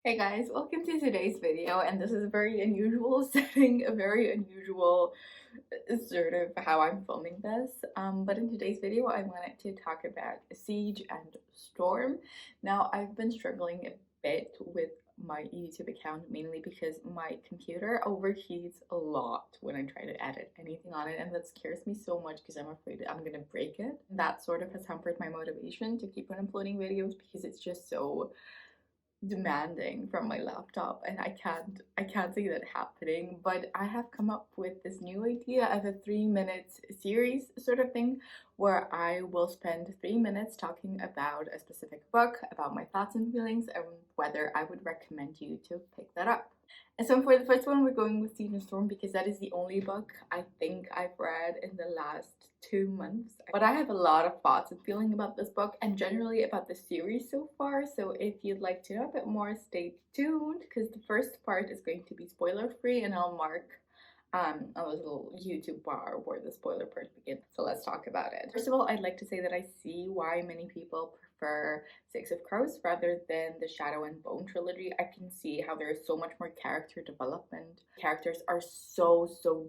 Hey guys, welcome to today's video, and this is a very unusual setting, a very unusual sort of how I'm filming this. But in today's video, I wanted to talk about Siege and Storm. Now, I've been struggling a bit with my YouTube account, mainly because my computer overheats a lot when I try to edit anything on it, and that scares me so much because I'm afraid that I'm gonna break it. That sort of has hampered my motivation to keep on uploading videos because it's just so demanding from my laptop, and I can't see that happening. But I have come up with this new idea of a 3 minute series sort of thing, where I will spend 3 minutes talking about a specific book, about my thoughts and feelings, and whether I would recommend you to pick that up. And so for the first one, we're going with Siege and Storm because that is the only book I think I've read in the last 2 months. But I have a lot of thoughts and feeling about this book and generally about the series so far. So if you'd like to know a bit more, stay tuned because the first part is going to be spoiler free, and I'll mark a little YouTube bar where the spoiler part begins. So let's talk about it. First of all, I'd like to say that I see why many people prefer Six of Crows rather than the Shadow and Bone trilogy. I can see how there is so much more character development. Characters are so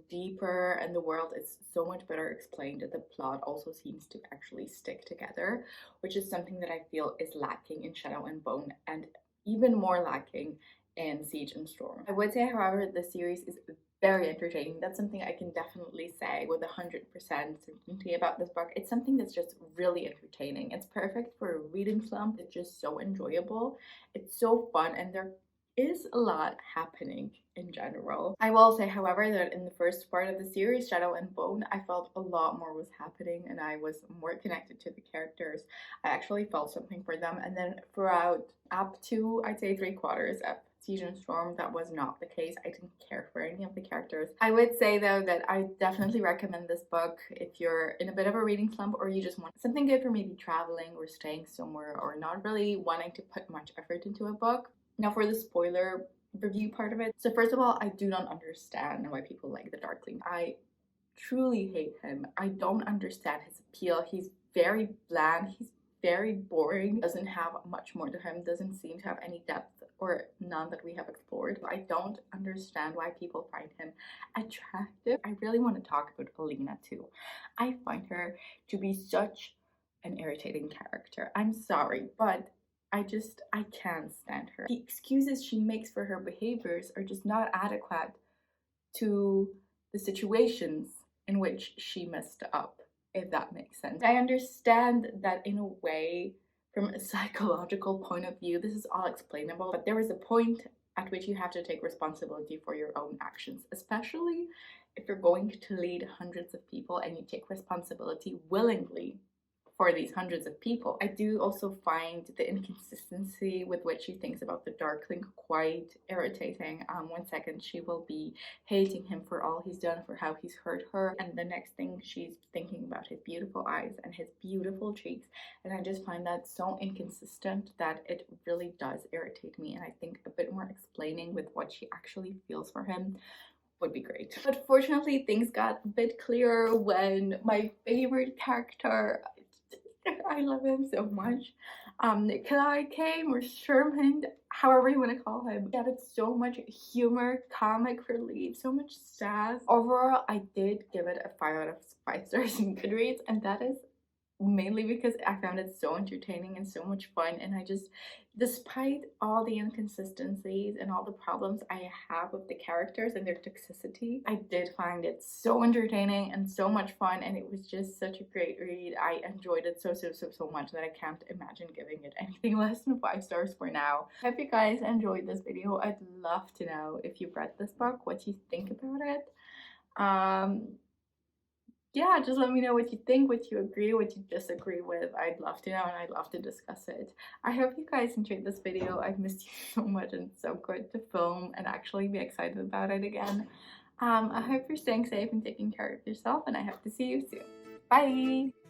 deeper, and the world is so much better explained, and the plot also seems to actually stick together, which is something that I feel is lacking in Shadow and Bone, and even more lacking in Siege and Storm. I would say, however, the series is very entertaining. That's something I can definitely say with 100% certainty about this book. It's something that's just really entertaining. It's perfect for a reading slump. It's just so enjoyable. It's so fun, and there is a lot happening in general. I will say, however, that in the first part of the series, Shadow and Bone, I felt a lot more was happening and I was more connected to the characters. I actually felt something for them, and then throughout up to, I'd say, 3/4 of Siege and Storm, that was not the case. I didn't care for any of the characters. I would say though that I definitely recommend this book if you're in a bit of a reading slump, or you just want something good for maybe traveling or staying somewhere, or not really wanting to put much effort into a book. Now for the spoiler review part of it. So first of all, I do not understand why people like the Darkling. I truly hate him. I don't understand his appeal. He's very bland. He's very boring. Doesn't have much more to him. Doesn't seem to have any depth, or none that we have explored. I don't understand why people find him attractive. I really want to talk about Alina too. I find her to be such an irritating character. I'm sorry, but I can't stand her. The excuses she makes for her behaviors are just not adequate to the situations in which she messed up, if that makes sense. I understand that in a way, from a psychological point of view, this is all explainable, but there is a point at which you have to take responsibility for your own actions, especially if you're going to lead hundreds of people and you take responsibility willingly for these hundreds of people. I do also find the inconsistency with which she thinks about the Darkling quite irritating. One second she will be hating him for all he's done, for how he's hurt her, and the next thing she's thinking about his beautiful eyes and his beautiful cheeks, and I just find that so inconsistent that it really does irritate me, and I think a bit more explaining with what she actually feels for him would be great. But fortunately, things got a bit clearer when my favorite character, I love him so much, Nikolai came, or Sherman, however you want to call him. He added so much humor, comic relief, so much sass. Overall, I did give it a 5 out of 5 stars in Goodreads, and that is mainly because I found it so entertaining and so much fun, and I just, despite all the inconsistencies and all the problems I have with the characters and their toxicity, I did find it so entertaining and so much fun, and it was just such a great read. I enjoyed it so much that I can't imagine giving it anything less than 5 stars for now. I hope you guys enjoyed this video. I'd love to know if you've read this book, what you think about it. Yeah, just let me know what you think, what you agree, what you disagree with. I'd love to know, and I'd love to discuss it. I hope you guys enjoyed this video. I've missed you so much, and it's so good to film and actually be excited about it again. I hope you're staying safe and taking care of yourself, and I hope to see you soon. Bye!